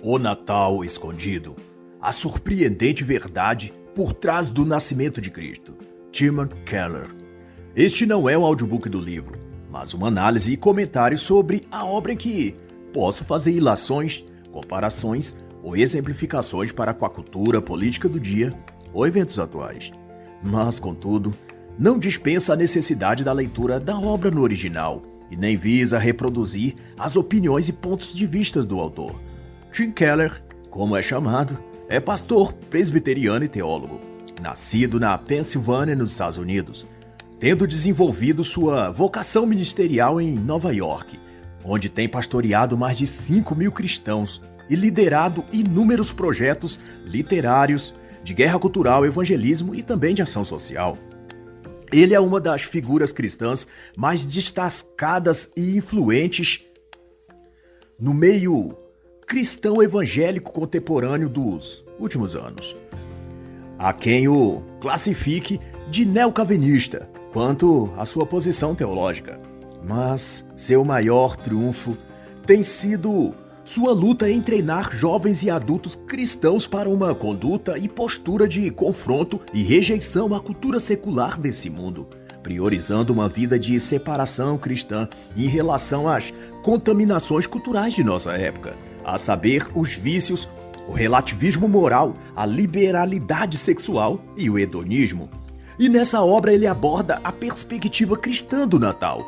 O Natal Escondido. A surpreendente verdade por trás do nascimento de Cristo. Timothy Keller. Este não é um audiobook do livro, mas uma análise e comentário sobre a obra em que posso fazer ilações, comparações ou exemplificações para com a cultura política do dia ou eventos atuais. Mas, contudo, não dispensa a necessidade da leitura da obra no original e nem visa reproduzir as opiniões e pontos de vista do autor. Tim Keller, como é chamado, é pastor presbiteriano e teólogo, nascido na Pensilvânia, nos Estados Unidos, tendo desenvolvido sua vocação ministerial em Nova York, onde tem pastoreado mais de 5.000 cristãos e liderado inúmeros projetos literários, de guerra cultural, evangelismo e também de ação social. Ele é uma das figuras cristãs mais destacadas e influentes no meio cristão evangélico contemporâneo dos últimos anos. Há quem o classifique de neocalvinista quanto à sua posição teológica, mas seu maior triunfo tem sido sua luta em treinar jovens e adultos cristãos para uma conduta e postura de confronto e rejeição à cultura secular desse mundo, priorizando uma vida de separação cristã em relação às contaminações culturais de nossa época, a saber, os vícios, o relativismo moral, a liberalidade sexual e o hedonismo. E nessa obra ele aborda a perspectiva cristã do Natal,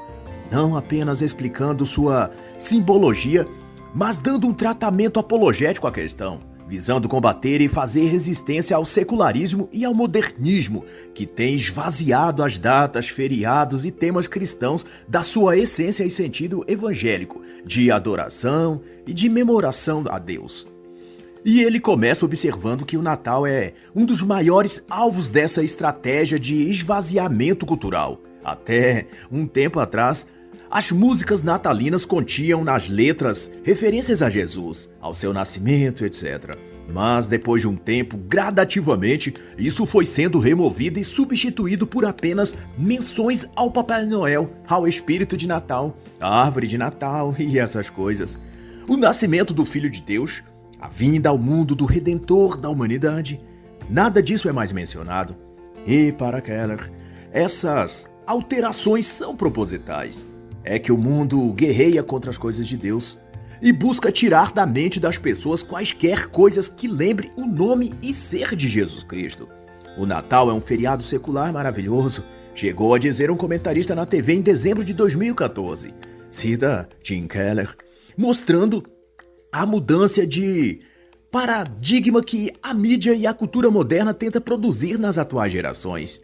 não apenas explicando sua simbologia, mas dando um tratamento apologético à questão, visando combater e fazer resistência ao secularismo e ao modernismo, que tem esvaziado as datas, feriados e temas cristãos da sua essência e sentido evangélico, de adoração e de memoração a Deus. E ele começa observando que o Natal é um dos maiores alvos dessa estratégia de esvaziamento cultural. Até um tempo atrás, as músicas natalinas continham nas letras referências a Jesus, ao seu nascimento, etc. Mas depois de um tempo, gradativamente, isso foi sendo removido e substituído por apenas menções ao Papai Noel, ao espírito de Natal, à árvore de Natal e essas coisas. O nascimento do Filho de Deus, a vinda ao mundo do Redentor da humanidade, nada disso é mais mencionado. E para Keller, essas alterações são propositais. É que o mundo guerreia contra as coisas de Deus e busca tirar da mente das pessoas quaisquer coisas que lembrem o nome e ser de Jesus Cristo. O Natal é um feriado secular maravilhoso, chegou a dizer um comentarista na TV em dezembro de 2014, cita Tim Keller, mostrando a mudança de paradigma que a mídia e a cultura moderna tenta produzir nas atuais gerações.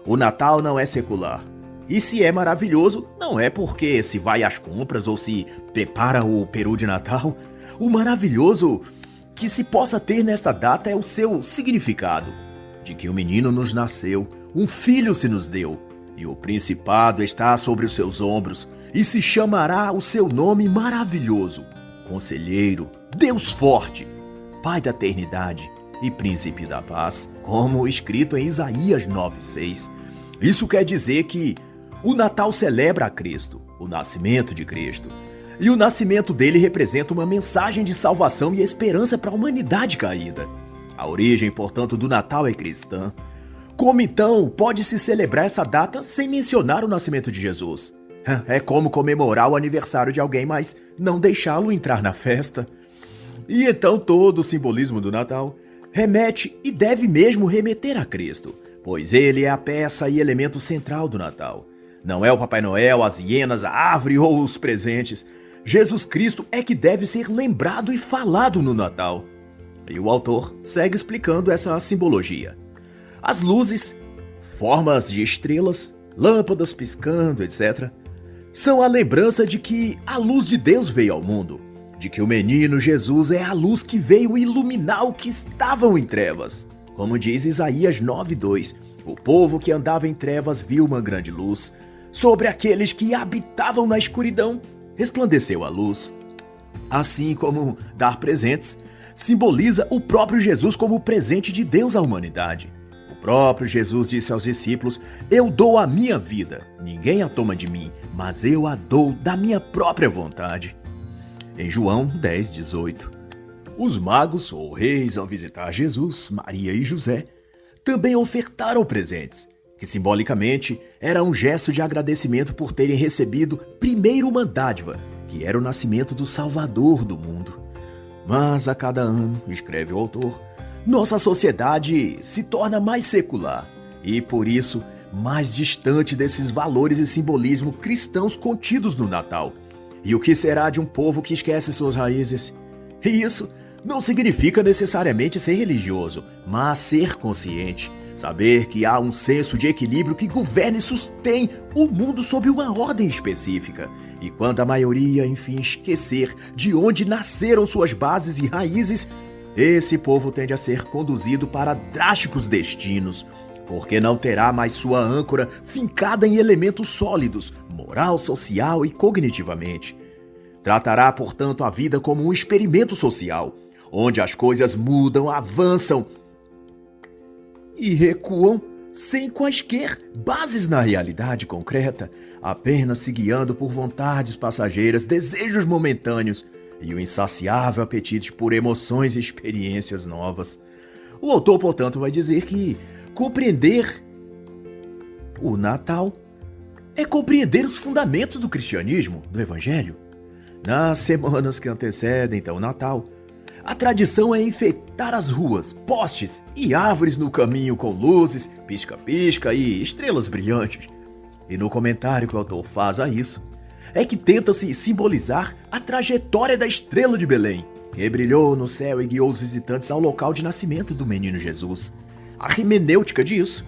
O Natal não é secular. E se é maravilhoso, não é porque se vai às compras ou se prepara o peru de Natal. O maravilhoso que se possa ter nesta data é o seu significado, de que um menino nos nasceu, um filho se nos deu, e o principado está sobre os seus ombros, e se chamará o seu nome maravilhoso, Conselheiro, Deus forte, Pai da eternidade e Príncipe da paz, como escrito em Isaías 9:6. Isso quer dizer que o Natal celebra a Cristo, o nascimento de Cristo. E o nascimento dele representa uma mensagem de salvação e esperança para a humanidade caída. A origem, portanto, do Natal é cristã. Como então pode-se celebrar essa data sem mencionar o nascimento de Jesus? É como comemorar o aniversário de alguém, mas não deixá-lo entrar na festa. E então todo o simbolismo do Natal remete e deve mesmo remeter a Cristo, pois ele é a peça e elemento central do Natal. Não é o Papai Noel, as hienas, a árvore ou os presentes. Jesus Cristo é que deve ser lembrado e falado no Natal. E o autor segue explicando essa simbologia. As luzes, formas de estrelas, lâmpadas piscando, etc., são a lembrança de que a luz de Deus veio ao mundo, de que o menino Jesus é a luz que veio iluminar o que estavam em trevas. Como diz Isaías 9:2, o povo que andava em trevas viu uma grande luz. Sobre aqueles que habitavam na escuridão, resplandeceu a luz. Assim como dar presentes simboliza o próprio Jesus como presente de Deus à humanidade. O próprio Jesus disse aos discípulos: "Eu dou a minha vida, ninguém a toma de mim, mas eu a dou da minha própria vontade." Em João 10:18. Os magos ou reis, ao visitar Jesus, Maria e José, também ofertaram presentes, que simbolicamente era um gesto de agradecimento por terem recebido primeiro uma dádiva, que era o nascimento do Salvador do mundo. Mas a cada ano, escreve o autor, nossa sociedade se torna mais secular e, por isso, mais distante desses valores e simbolismo cristãos contidos no Natal. E o que será de um povo que esquece suas raízes? E isso não significa necessariamente ser religioso, mas ser consciente. Saber que há um senso de equilíbrio que governa e sustém o mundo sob uma ordem específica. E quando a maioria, enfim, esquecer de onde nasceram suas bases e raízes, esse povo tende a ser conduzido para drásticos destinos, porque não terá mais sua âncora fincada em elementos sólidos, moral, social e cognitivamente. Tratará, portanto, a vida como um experimento social, onde as coisas mudam, avançam e recuam sem quaisquer bases na realidade concreta, apenas se guiando por vontades passageiras, desejos momentâneos e o insaciável apetite por emoções e experiências novas. O autor, portanto, vai dizer que compreender o Natal é compreender os fundamentos do cristianismo, do Evangelho. Nas semanas que antecedem, então, o Natal, a tradição é enfeitar as ruas, postes e árvores no caminho com luzes, pisca-pisca e estrelas brilhantes. E no comentário que o autor faz a isso, é que tenta-se simbolizar a trajetória da estrela de Belém, que brilhou no céu e guiou os visitantes ao local de nascimento do menino Jesus. A hermenêutica disso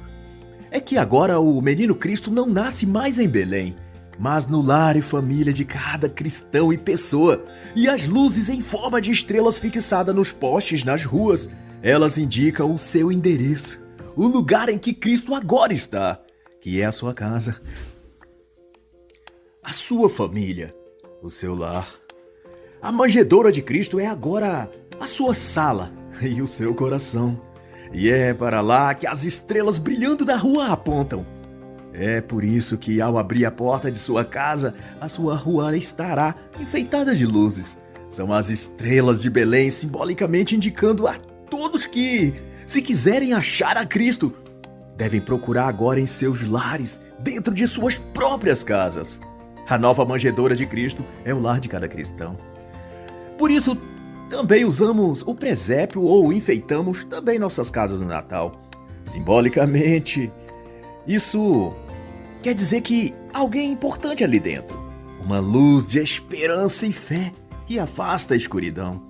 é que agora o menino Cristo não nasce mais em Belém, mas no lar e família de cada cristão e pessoa. E as luzes em forma de estrelas fixadas nos postes nas ruas, elas indicam o seu endereço, o lugar em que Cristo agora está, que é a sua casa, a sua família, o seu lar. A manjedoura de Cristo é agora a sua sala e o seu coração. E é para lá que as estrelas brilhando na rua apontam. É por isso que, ao abrir a porta de sua casa, a sua rua estará enfeitada de luzes. São as estrelas de Belém simbolicamente indicando a todos que, se quiserem achar a Cristo, devem procurar agora em seus lares, dentro de suas próprias casas. A nova manjedoura de Cristo é o lar de cada cristão. Por isso, também usamos o presépio ou enfeitamos também nossas casas no Natal. Simbolicamente, isso quer dizer que alguém importante ali dentro. Uma luz de esperança e fé que afasta a escuridão.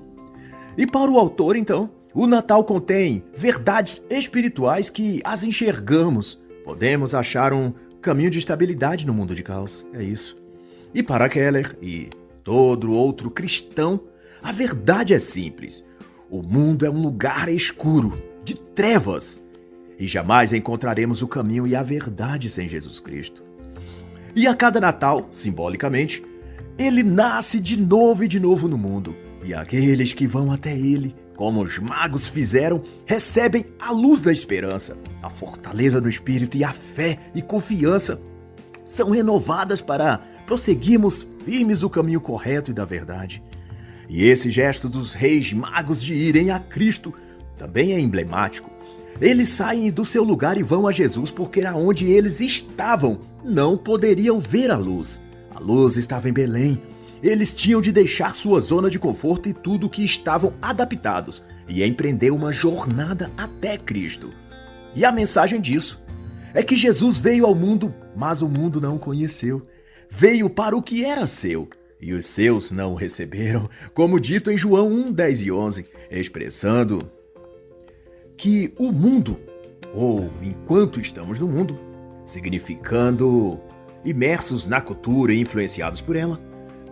E para o autor, então, o Natal contém verdades espirituais que as enxergamos. Podemos achar um caminho de estabilidade no mundo de caos. É isso. E para Keller e todo outro cristão, a verdade é simples. O mundo é um lugar escuro, de trevas. E jamais encontraremos o caminho e a verdade sem Jesus Cristo. E a cada Natal, simbolicamente, ele nasce de novo e de novo no mundo. E aqueles que vão até ele, como os magos fizeram, recebem a luz da esperança, a fortaleza do espírito e a fé e confiança. São renovadas para prosseguirmos firmes o caminho correto e da verdade. E esse gesto dos reis magos de irem a Cristo também é emblemático. Eles saem do seu lugar e vão a Jesus porque aonde eles estavam não poderiam ver a luz. A luz estava em Belém. Eles tinham de deixar sua zona de conforto e tudo que estavam adaptados e empreender uma jornada até Cristo. E a mensagem disso é que Jesus veio ao mundo, mas o mundo não o conheceu. Veio para o que era seu, e os seus não o receberam, como dito em João 1, 10 e 11, expressando que o mundo, ou enquanto estamos no mundo, significando imersos na cultura e influenciados por ela,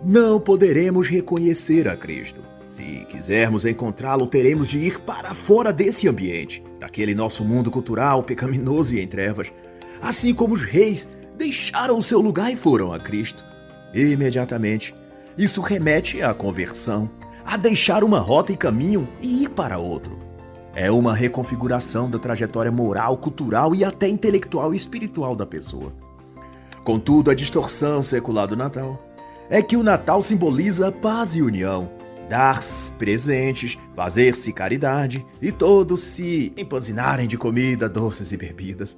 não poderemos reconhecer a Cristo. Se quisermos encontrá-lo, teremos de ir para fora desse ambiente, daquele nosso mundo cultural, pecaminoso e em trevas, assim como os reis deixaram o seu lugar e foram a Cristo. Imediatamente, isso remete à conversão, a deixar uma rota e caminho e ir para outro. É uma reconfiguração da trajetória moral, cultural e até intelectual e espiritual da pessoa. Contudo, a distorção secular do Natal é que o Natal simboliza paz e união, dar presentes, fazer-se caridade e todos se empanzinarem de comida, doces e bebidas.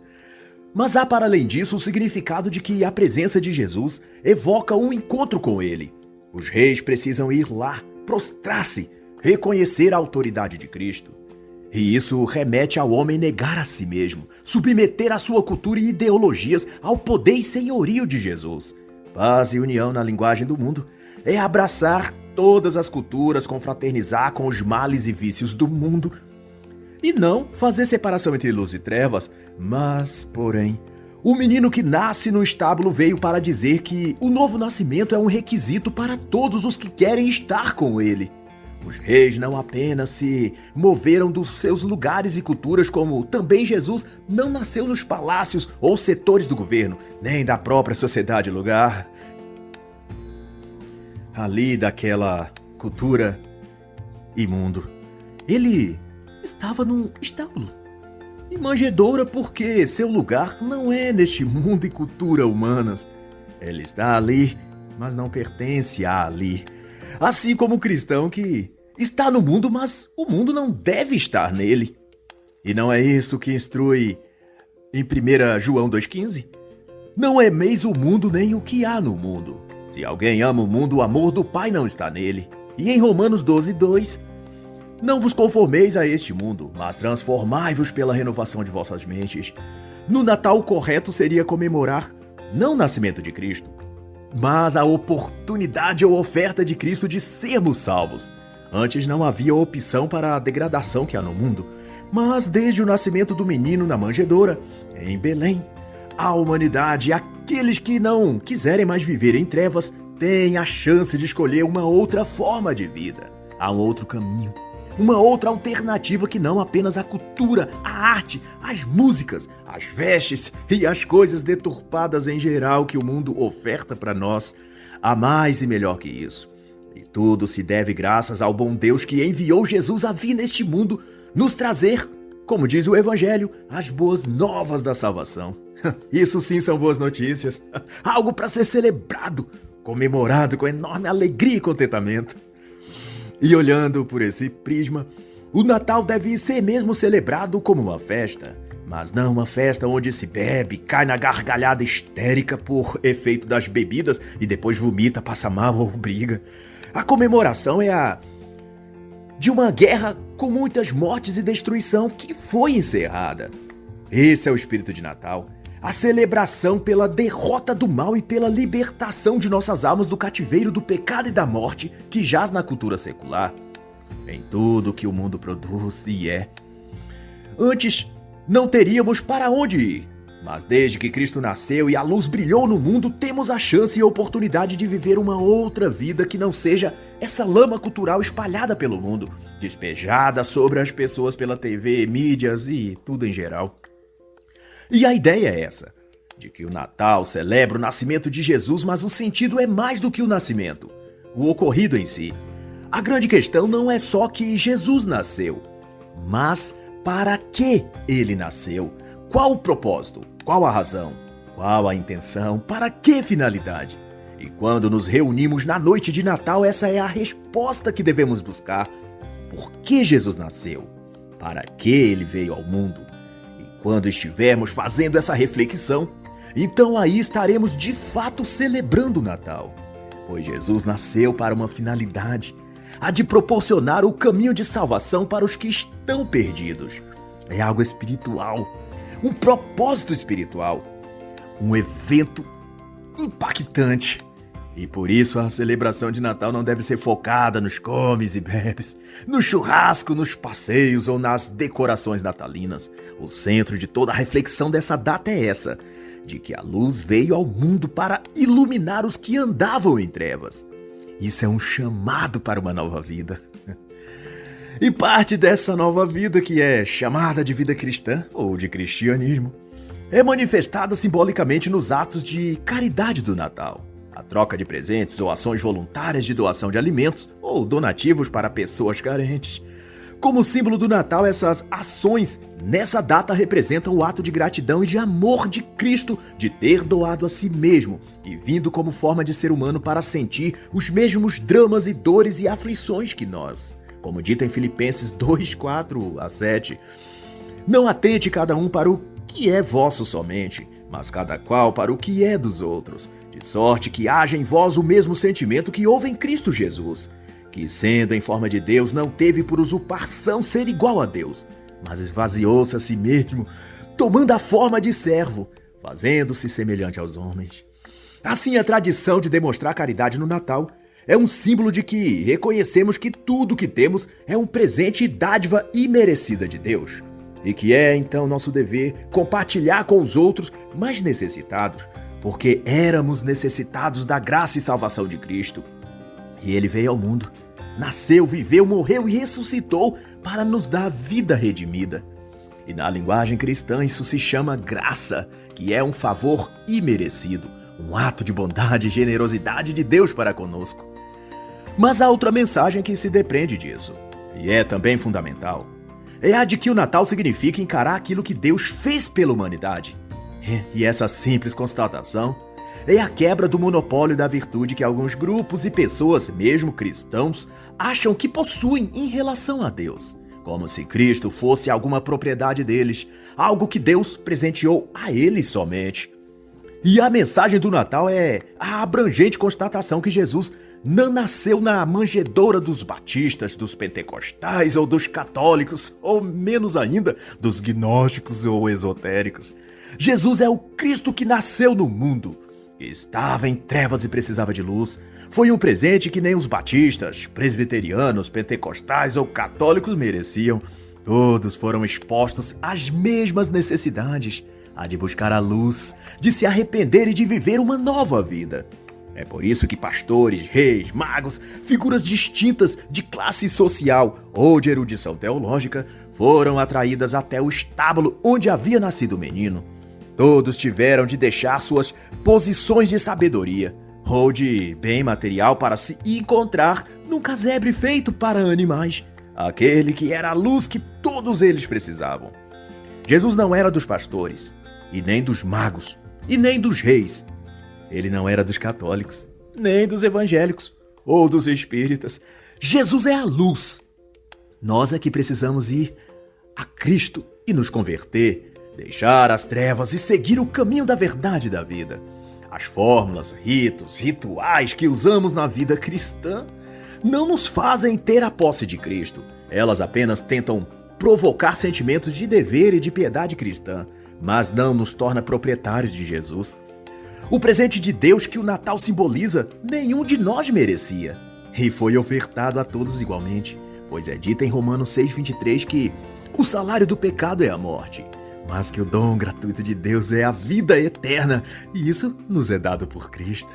Mas há para além disso o significado de que a presença de Jesus evoca um encontro com ele. Os reis precisam ir lá, prostrar-se, reconhecer a autoridade de Cristo. E isso remete ao homem negar a si mesmo, submeter a sua cultura e ideologias ao poder e senhorio de Jesus. Paz e união na linguagem do mundo é abraçar todas as culturas, confraternizar com os males e vícios do mundo. E não fazer separação entre luz e trevas, mas, porém, o menino que nasce no estábulo veio para dizer que o novo nascimento é um requisito para todos os que querem estar com ele. Os reis não apenas se moveram dos seus lugares e culturas, como também Jesus não nasceu nos palácios ou setores do governo, nem da própria sociedade lugar. Ali daquela cultura imundo. Ele estava num estábulo, em manjedoura, porque seu lugar não é neste mundo e cultura humanas. Ele está ali, mas não pertence a ali. Assim como o cristão que está no mundo, mas o mundo não deve estar nele. E não é isso que instrui em 1 João 2,15? Não ameis o mundo nem o que há no mundo. Se alguém ama o mundo, o amor do Pai não está nele. E em Romanos 12,2, não vos conformeis a este mundo, mas transformai-vos pela renovação de vossas mentes. No Natal, o correto seria comemorar não o nascimento de Cristo, mas a oportunidade ou oferta de Cristo de sermos salvos. Antes não havia opção para a degradação que há no mundo, mas desde o nascimento do menino na manjedoura, em Belém, a humanidade, aqueles que não quiserem mais viver em trevas, têm a chance de escolher uma outra forma de vida. Há um outro caminho, uma outra alternativa que não apenas a cultura, a arte, as músicas, as vestes e as coisas deturpadas em geral que o mundo oferta para nós. Há mais e melhor que isso. E tudo se deve graças ao bom Deus que enviou Jesus a vir neste mundo nos trazer, como diz o Evangelho, as boas novas da salvação. Isso sim são boas notícias. Algo para ser celebrado, comemorado com enorme alegria e contentamento. E olhando por esse prisma, o Natal deve ser mesmo celebrado como uma festa, mas não uma festa onde se bebe, cai na gargalhada histérica por efeito das bebidas e depois vomita, passa mal ou briga. A comemoração é a de uma guerra com muitas mortes e destruição que foi encerrada. Esse é o espírito de Natal, a celebração pela derrota do mal e pela libertação de nossas almas do cativeiro do pecado e da morte que jaz na cultura secular, em tudo que o mundo produz e é. Antes, não teríamos para onde ir, mas desde que Cristo nasceu e a luz brilhou no mundo, temos a chance e a oportunidade de viver uma outra vida que não seja essa lama cultural espalhada pelo mundo, despejada sobre as pessoas pela TV, mídias e tudo em geral. E a ideia é essa, de que o Natal celebra o nascimento de Jesus, mas o sentido é mais do que o nascimento, o ocorrido em si. A grande questão não é só que Jesus nasceu, mas para que ele nasceu? Qual o propósito? Qual a razão? Qual a intenção? Para que finalidade? E quando nos reunimos na noite de Natal, essa é a resposta que devemos buscar. Por que Jesus nasceu? Para que ele veio ao mundo? Quando estivermos fazendo essa reflexão, então aí estaremos de fato celebrando o Natal. Pois Jesus nasceu para uma finalidade, a de proporcionar o caminho de salvação para os que estão perdidos. É algo espiritual, um propósito espiritual, um evento impactante. E por isso a celebração de Natal não deve ser focada nos comes e bebes, no churrasco, nos passeios ou nas decorações natalinas. O centro de toda a reflexão dessa data é essa, de que a luz veio ao mundo para iluminar os que andavam em trevas. Isso é um chamado para uma nova vida. E parte dessa nova vida, que é chamada de vida cristã ou de cristianismo, é manifestada simbolicamente nos atos de caridade do Natal. A troca de presentes ou ações voluntárias de doação de alimentos ou donativos para pessoas carentes. Como símbolo do Natal, essas ações nessa data representam o ato de gratidão e de amor de Cristo de ter doado a si mesmo e vindo como forma de ser humano para sentir os mesmos dramas e dores e aflições que nós. Como dito em Filipenses 2:4-7. Não atente cada um para o que é vosso somente, mas cada qual para o que é dos outros, de sorte que haja em vós o mesmo sentimento que houve em Cristo Jesus, que, sendo em forma de Deus, não teve por usurpação ser igual a Deus, mas esvaziou-se a si mesmo, tomando a forma de servo, fazendo-se semelhante aos homens. Assim, a tradição de demonstrar caridade no Natal é um símbolo de que reconhecemos que tudo que temos é um presente e dádiva imerecida de Deus, e que é, então, nosso dever compartilhar com os outros mais necessitados, porque éramos necessitados da graça e salvação de Cristo. E Ele veio ao mundo, nasceu, viveu, morreu e ressuscitou para nos dar vida redimida. E na linguagem cristã isso se chama graça, que é um favor imerecido, um ato de bondade e generosidade de Deus para conosco. Mas há outra mensagem que se depreende disso, e é também fundamental. É a de que o Natal significa encarar aquilo que Deus fez pela humanidade. E essa simples constatação é a quebra do monopólio da virtude que alguns grupos e pessoas, mesmo cristãos, acham que possuem em relação a Deus, como se Cristo fosse alguma propriedade deles, algo que Deus presenteou a eles somente. E a mensagem do Natal é a abrangente constatação que Jesus não nasceu na manjedoura dos batistas, dos pentecostais ou dos católicos, ou menos ainda, dos gnósticos ou esotéricos. Jesus é o Cristo que nasceu no mundo, que estava em trevas e precisava de luz. Foi um presente que nem os batistas, presbiterianos, pentecostais ou católicos mereciam. Todos foram expostos às mesmas necessidades, a de buscar a luz, de se arrepender e de viver uma nova vida. É por isso que pastores, reis, magos, figuras distintas de classe social ou de erudição teológica foram atraídas até o estábulo onde havia nascido o menino. Todos tiveram de deixar suas posições de sabedoria ou de bem material para se encontrar num casebre feito para animais, aquele que era a luz que todos eles precisavam. Jesus não era dos pastores, e nem dos magos, e nem dos reis. Ele não era dos católicos, nem dos evangélicos, ou dos espíritas. Jesus é a luz. Nós é que precisamos ir a Cristo e nos converter, deixar as trevas e seguir o caminho da verdade e da vida. As fórmulas, ritos, rituais que usamos na vida cristã não nos fazem ter a posse de Cristo. Elas apenas tentam provocar sentimentos de dever e de piedade cristã, mas não nos torna proprietários de Jesus. O presente de Deus que o Natal simboliza, nenhum de nós merecia, e foi ofertado a todos igualmente, pois é dito em Romanos 6:23 que o salário do pecado é a morte, mas que o dom gratuito de Deus é a vida eterna, e isso nos é dado por Cristo.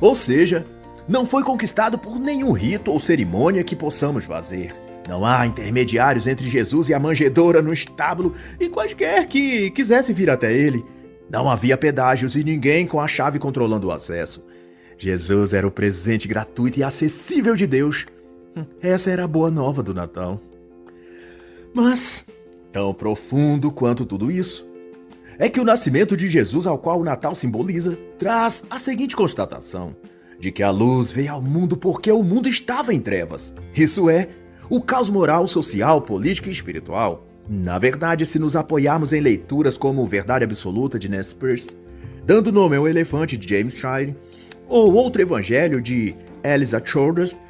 Ou seja, não foi conquistado por nenhum rito ou cerimônia que possamos fazer. Não há intermediários entre Jesus e a manjedoura no estábulo e quaisquer que quisesse vir até ele. Não havia pedágios e ninguém com a chave controlando o acesso. Jesus era o presente gratuito e acessível de Deus. Essa era a boa nova do Natal. Mas, tão profundo quanto tudo isso, é que o nascimento de Jesus, ao qual o Natal simboliza, traz a seguinte constatação, de que a luz veio ao mundo porque o mundo estava em trevas. Isso é, o caos moral, social, político e espiritual. Na verdade, se nos apoiarmos em leituras como Verdade Absoluta, de Nancy Pearce, Dando Nome ao Elefante, de James Shire, ou Outro Evangelho, de Eliza Childress,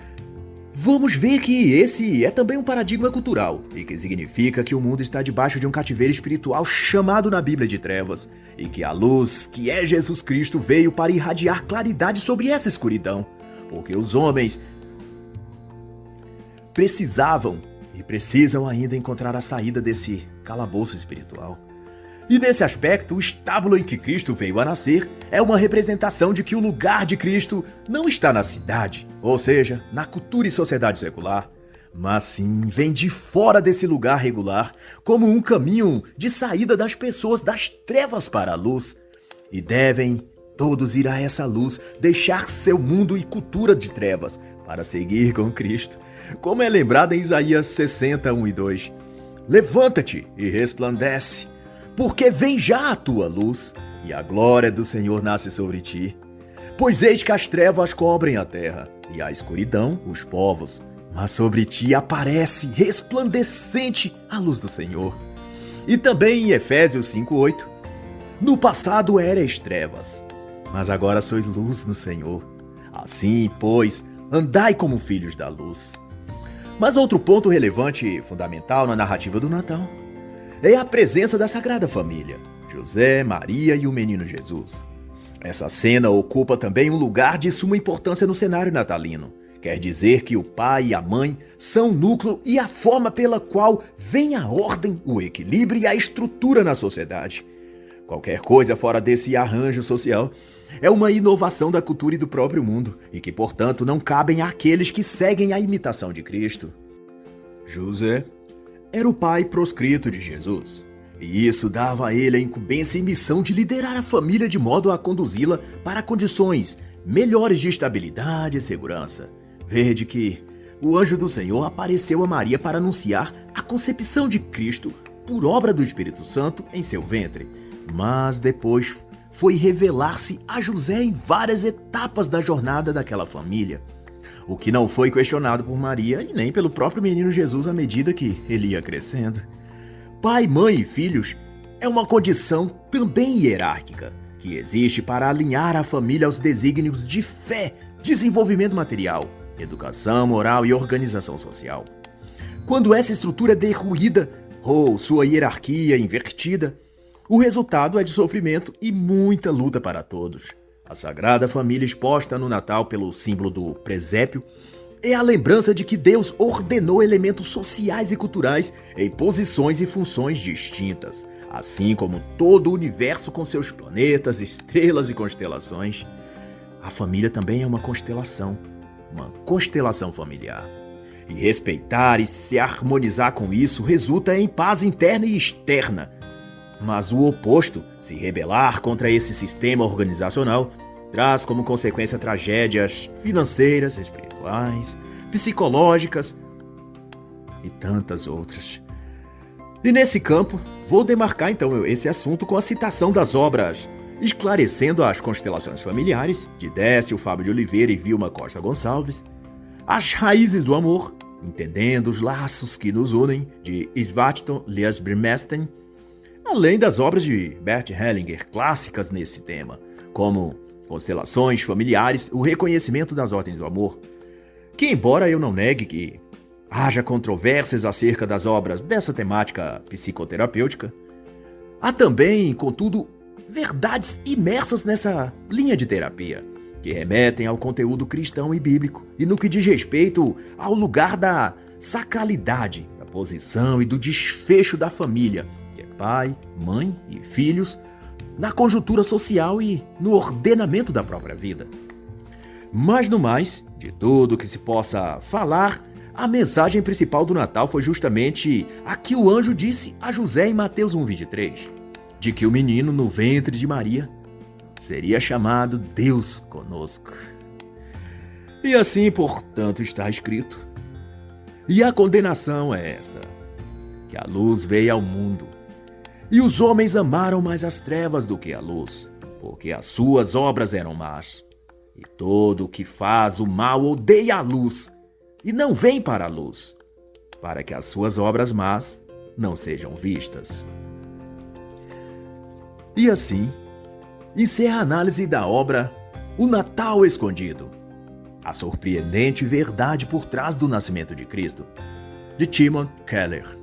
vamos ver que esse é também um paradigma cultural, e que significa que o mundo está debaixo de um cativeiro espiritual chamado na Bíblia de trevas, e que a luz, que é Jesus Cristo, veio para irradiar claridade sobre essa escuridão, porque os homens precisavam e precisam ainda encontrar a saída desse calabouço espiritual. E nesse aspecto, o estábulo em que Cristo veio a nascer é uma representação de que o lugar de Cristo não está na cidade, ou seja, na cultura e sociedade secular, mas sim vem de fora desse lugar regular, como um caminho de saída das pessoas das trevas para a luz, e devem todos ir a essa luz, deixar seu mundo e cultura de trevas para seguir com Cristo. Como é lembrado em Isaías 60, 1 e 2. Levanta-te e resplandece, porque vem já a tua luz, e a glória do Senhor nasce sobre ti. Pois eis que as trevas cobrem a terra, e a escuridão os povos, mas sobre ti aparece resplandecente a luz do Senhor. E também em Efésios 5:8, no passado erais trevas, mas agora sois luz no Senhor. Assim, pois, andai como filhos da luz. Mas outro ponto relevante e fundamental na narrativa do Natal é a presença da Sagrada Família, José, Maria e o menino Jesus. Essa cena ocupa também um lugar de suma importância no cenário natalino. Quer dizer que o pai e a mãe são o núcleo e a forma pela qual vem a ordem, o equilíbrio e a estrutura na sociedade. Qualquer coisa fora desse arranjo social é uma inovação da cultura e do próprio mundo, e que, portanto, não cabem àqueles que seguem a imitação de Cristo. José era o pai proscrito de Jesus, e isso dava a ele a incumbência e missão de liderar a família de modo a conduzi-la para condições melhores de estabilidade e segurança. Vede que o anjo do Senhor apareceu a Maria para anunciar a concepção de Cristo por obra do Espírito Santo em seu ventre, mas depois foi revelar-se a José em várias etapas da jornada daquela família, o que não foi questionado por Maria e nem pelo próprio menino Jesus à medida que ele ia crescendo. Pai, mãe e filhos é uma condição também hierárquica, que existe para alinhar a família aos desígnios de fé, desenvolvimento material, educação moral e organização social. Quando essa estrutura é derruída ou sua hierarquia invertida, o resultado é de sofrimento e muita luta para todos. A Sagrada Família exposta no Natal pelo símbolo do presépio é a lembrança de que Deus ordenou elementos sociais e culturais em posições e funções distintas, assim como todo o universo com seus planetas, estrelas e constelações. A família também é uma constelação familiar. E respeitar e se harmonizar com isso resulta em paz interna e externa. Mas o oposto, se rebelar contra esse sistema organizacional, traz como consequência tragédias financeiras, espirituais, psicológicas e tantas outras. E nesse campo, vou demarcar então esse assunto com a citação das obras Esclarecendo as Constelações Familiares, de Décio Fábio de Oliveira e Vilma Costa Gonçalves, As Raízes do Amor, Entendendo os Laços que nos Unem, de Svartholm Liesbrimestein, além das obras de Bert Hellinger, clássicas nesse tema, como Constelações Familiares, o Reconhecimento das Ordens do Amor, que embora eu não negue que haja controvérsias acerca das obras dessa temática psicoterapêutica, há também, contudo, verdades imersas nessa linha de terapia, que remetem ao conteúdo cristão e bíblico e no que diz respeito ao lugar da sacralidade, da posição e do desfecho da família, que é pai, mãe e filhos, na conjuntura social e no ordenamento da própria vida. Mas no mais, de tudo que se possa falar, a mensagem principal do Natal foi justamente a que o anjo disse a José em Mateus 1:23, de que o menino no ventre de Maria seria chamado Deus conosco. E assim, portanto, está escrito. E a condenação é esta, que a luz veio ao mundo, e os homens amaram mais as trevas do que a luz, porque as suas obras eram más. E todo o que faz o mal odeia a luz, e não vem para a luz, para que as suas obras más não sejam vistas. E assim, encerra a análise da obra O Natal Escondido, a surpreendente verdade por trás do nascimento de Cristo, de Timothy Keller.